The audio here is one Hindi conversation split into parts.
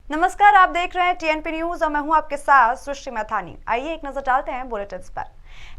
नमस्कार, आप देख रहे हैं टीएनपी न्यूज और मैं हूं आपके साथ सृष्टि मैथानी। आइए एक नजर डालते हैं बुलेटिन पर।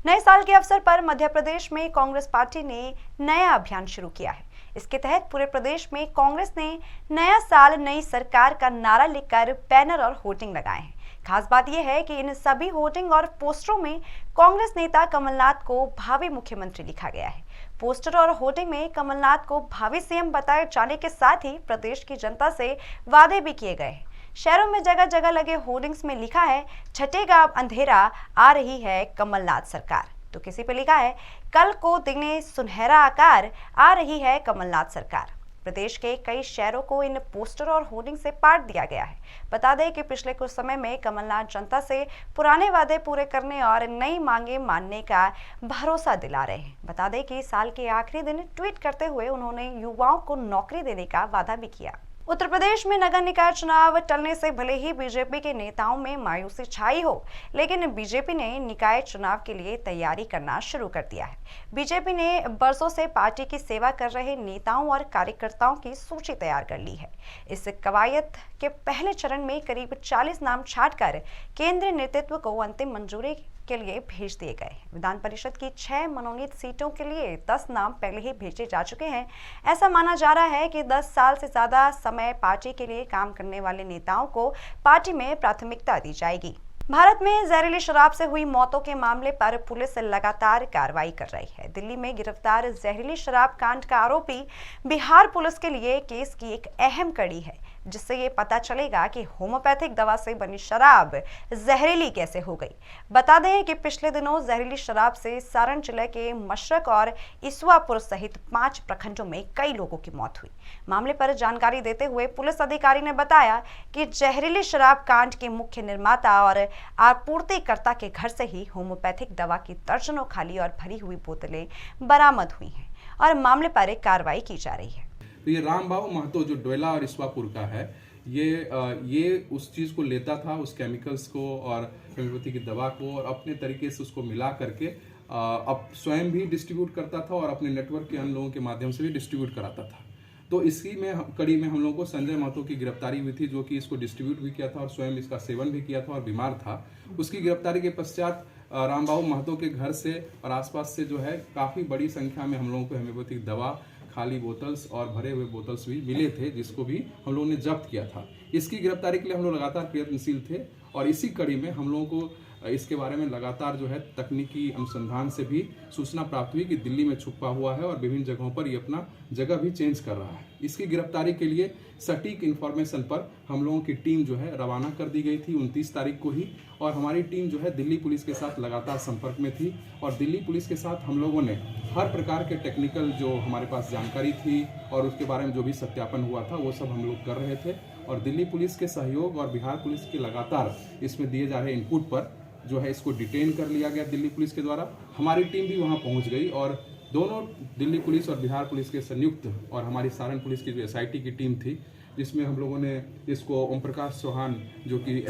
नए साल के अवसर पर मध्य प्रदेश में कांग्रेस पार्टी ने नया अभियान शुरू किया है। इसके तहत पूरे प्रदेश में कांग्रेस ने नया साल नई सरकार का नारा लिखकर बैनर और होर्डिंग लगाए हैं। खास बात यह है कि इन सभी होर्डिंग और पोस्टरों में कांग्रेस नेता कमलनाथ को भावी मुख्यमंत्री लिखा गया है। पोस्टर और होर्डिंग में कमलनाथ को भावी सीएम बताए जाने के साथ ही प्रदेश की जनता से वादे भी किए गए हैं। शहरों में जगह जगह लगे होर्डिंग्स में लिखा है, छटेगा अब अंधेरा, आ रही है कमलनाथ सरकार। तो किसी पे लिखा है, कल को दिने सुनहरा आकार, आ रही है कमलनाथ सरकार। प्रदेश के कई शहरों को इन पोस्टर और होर्डिंग से पाट दिया गया है। बता दें कि पिछले कुछ समय में कमलनाथ जनता से पुराने वादे पूरे करने और नई मांगे मानने का भरोसा दिला रहे हैं। बता दें कि साल के आखिरी दिन ट्वीट करते हुए उन्होंने युवाओं को नौकरी देने का वादा भी किया। उत्तर प्रदेश में नगर निकाय चुनाव टलने से भले ही बीजेपी के नेताओं में मायूसी छाई हो, लेकिन बीजेपी ने निकाय चुनाव के लिए तैयारी करना शुरू कर दिया है। बीजेपी ने बरसों से पार्टी की सेवा कर रहे नेताओं और कार्यकर्ताओं की सूची तैयार कर ली है। इस कवायद के पहले चरण में करीब 40 नाम छांटकर केंद्रीय नेतृत्व को अंतिम मंजूरी के लिए भेज दिए गए। विधान परिषद की 6 मनोनीत सीटों के लिए 10 नाम पहले ही भेजे जा चुके हैं। ऐसा माना जा रहा है कि 10 साल से ज्यादा समय पार्टी के लिए काम करने वाले नेताओं को पार्टी में प्राथमिकता दी जाएगी। भारत में जहरीली शराब से हुई मौतों के मामले पर पुलिस लगातार कार्रवाई कर रही है। दिल्ली में गिरफ्तार जहरीली शराब कांड का आरोपी बिहार पुलिस के लिए केस की एक अहम कड़ी है, जिससे ये पता चलेगा कि होम्योपैथिक दवा से बनी शराब जहरीली कैसे हो गई। बता दें कि पिछले दिनों जहरीली शराब से सारण जिले के मशरक और इसवापुर सहित 5 प्रखंडों में कई लोगों की मौत हुई। मामले पर जानकारी देते हुए पुलिस अधिकारी ने बताया कि जहरीली शराब कांड के मुख्य निर्माता और आपूर्तिकर्ता के घर से ही होम्योपैथिक दवा की दर्जनों खाली और भरी हुई बोतलें बरामद हुई हैं और मामले पर एक कार्रवाई की जा रही है। तो ये रामबाबू महतो जो डोयला और इसवापुर का है, ये उस चीज को लेता था, उस केमिकल्स को और होम्योपैथी की दवा को, और अपने तरीके से उसको मिला करके अब स्वयं भी डिस्ट्रीब्यूट करता था और अपने नेटवर्क के अन्य लोगों के माध्यम से भी डिस्ट्रीब्यूट कराता था। तो इसी में कड़ी में हम लोगों को संजय महतो की गिरफ्तारी हुई थी, जो कि इसको डिस्ट्रीब्यूट भी किया था और स्वयं इसका सेवन भी किया था और बीमार था। उसकी गिरफ्तारी के पश्चात रामबाबू महतो के घर से और आसपास से जो है काफी बड़ी संख्या में हम लोगों को होम्योपैथिक दवा, खाली बोतल्स और भरे हुए बोतल्स भी मिले थे, जिसको भी हम लोगों ने जब्त किया था। इसकी गिरफ्तारी के लिए हम लोग लगातार प्रयत्नशील थे और इसी कड़ी में हम लोगों को इसके बारे में लगातार जो है तकनीकी अनुसंधान से भी सूचना प्राप्त हुई कि दिल्ली में छुपा हुआ है और विभिन्न जगहों पर ये अपना जगह भी चेंज कर रहा है। इसकी गिरफ्तारी के लिए सटीक इंफॉर्मेशन पर हम लोगों की टीम जो है रवाना कर दी गई थी 29 तारीख को ही, और हमारी टीम जो है दिल्ली पुलिस के साथ लगातार संपर्क में थी और दिल्ली पुलिस के साथ हम लोगों ने हर प्रकार के टेक्निकल जो हमारे पास जानकारी थी और उसके बारे में जो भी सत्यापन हुआ था वो सब हम लोग कर रहे थे। और दिल्ली पुलिस के सहयोग और बिहार पुलिस के लगातार इसमें दिए जा रहे इनपुट पर जो है इसको डिटेन कर लिया गया दिल्ली पुलिस के द्वारा। हमारी टीम भी वहां पहुंच गई और दोनों दिल्ली पुलिस और बिहार पुलिस के संयुक्त और हमारी सारण पुलिस की जो SIT की टीम थी, जिसमें हम लोगों ने इसको ओम प्रकाश चौहान जो कि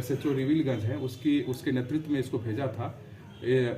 SHO रिविलगंज है उसके नेतृत्व में इसको भेजा था।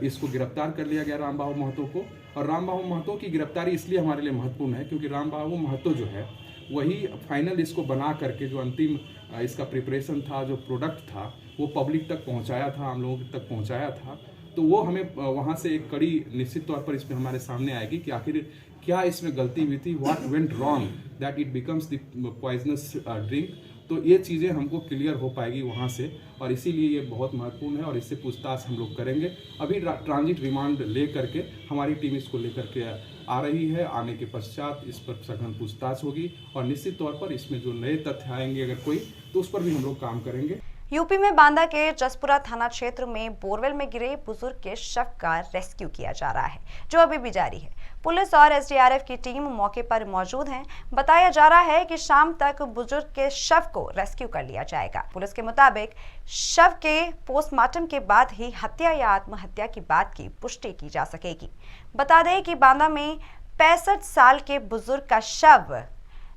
इसको गिरफ्तार कर लिया गया रामबाबू महतो को। और रामबाबू महतो की गिरफ्तारी इसलिए हमारे लिए महत्वपूर्ण है क्योंकि रामबाबू महतो जो है वही फाइनल इसको बना करके जो अंतिम इसका प्रिपरेशन था, जो प्रोडक्ट था, वो पब्लिक तक पहुंचाया था, हम लोगों तक पहुंचाया था। तो वो हमें वहां से एक कड़ी निश्चित तौर पर इसमें हमारे सामने आएगी कि आखिर क्या इसमें गलती हुई थी, what went wrong that it becomes the poisonous drink. तो ये चीज़ें हमको क्लियर हो पाएगी वहाँ से, और इसीलिए ये बहुत महत्वपूर्ण है और इससे पूछताछ हम लोग करेंगे। अभी ट्रांजिट रिमांड ले करके हमारी टीम इसको लेकर के आ रही है। आने के पश्चात इस पर सघन पूछताछ होगी और निश्चित तौर पर इसमें जो नए तथ्य आएंगे अगर कोई, तो उस पर भी हम लोग काम करेंगे। यूपी में बांदा के जसपुरा थाना क्षेत्र में बोरवेल में गिरे बुजुर्ग के शव का रेस्क्यू किया जा रहा है, जो अभी भी जारी है। पुलिस और SDRF की टीम मौके पर मौजूद है। बताया जा रहा है कि शाम तक बुजुर्ग के शव को रेस्क्यू कर लिया जाएगा। पुलिस के मुताबिक शव के पोस्टमार्टम के बाद ही हत्या या आत्महत्या की बात की पुष्टि की जा सकेगी। बता दें कि बांदा में 65 साल के बुजुर्ग का शव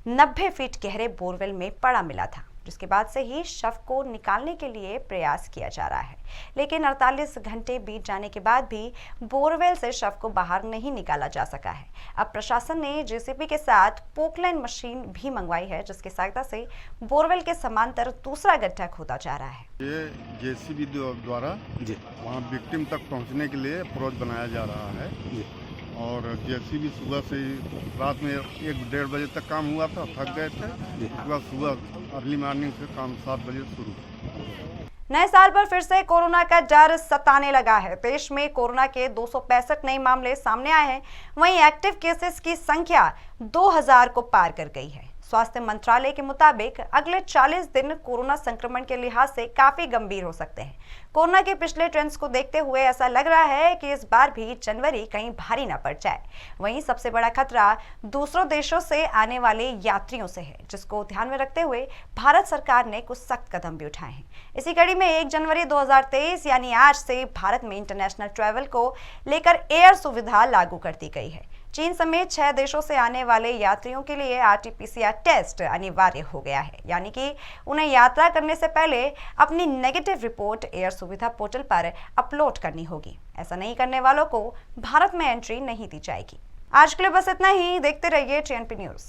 90 फीट गहरे बोरवेल में पड़ा मिला था। जिसके बाद से ही शव को निकालने के लिए प्रयास किया जा रहा है। लेकिन 48 घंटे बीत जाने के बाद भी बोरवेल से शव को बाहर नहीं निकाला जा सका है। अब प्रशासन ने जेसीबी के साथ पोकलैंड मशीन भी मंगवाई है, जिसकी सहायता से बोरवेल के समांतर दूसरा गड्ढा खोदा जा रहा है। ये जेसीबी द्वारा वहाँ विक्टिम तक पहुँचने के लिए अप्रोच बनाया जा रहा है और जेसीबी सुबह से रात में 1-1:30 बजे तक काम हुआ था, थक गए थे। उसके बाद सुबह अर्ली मॉर्निंग से काम 7 बजे शुरू। नए साल पर फिर से कोरोना का डर सताने लगा है। देश में कोरोना के 265 नए मामले सामने आए हैं। वहीं एक्टिव केसेस की संख्या 2000 को पार कर गई है। स्वास्थ्य मंत्रालय के मुताबिक अगले 40 दिन कोरोना संक्रमण के लिहाज से काफी गंभीर हो सकते हैं। कोरोना के पिछले ट्रेंड्स को देखते हुए ऐसा लग रहा है कि इस बार भी जनवरी कहीं भारी न पड़ जाए। वहीं सबसे बड़ा खतरा दूसरों देशों से आने वाले यात्रियों से है, जिसको ध्यान में रखते हुए भारत सरकार ने कुछ सख्त कदम भी उठाए हैं। इसी कड़ी में 1 जनवरी 2023 यानी आज से भारत में इंटरनेशनल ट्रैवल को लेकर एयर सुविधा लागू कर दी गई है। चीन समेत 6 देशों से आने वाले यात्रियों के लिए RT-PCR टेस्ट अनिवार्य हो गया है, यानी कि उन्हें यात्रा करने से पहले अपनी नेगेटिव रिपोर्ट एयर सुविधा पोर्टल पर अपलोड करनी होगी। ऐसा नहीं करने वालों को भारत में एंट्री नहीं दी जाएगी। आज के लिए बस इतना ही। देखते रहिए TNP न्यूज़।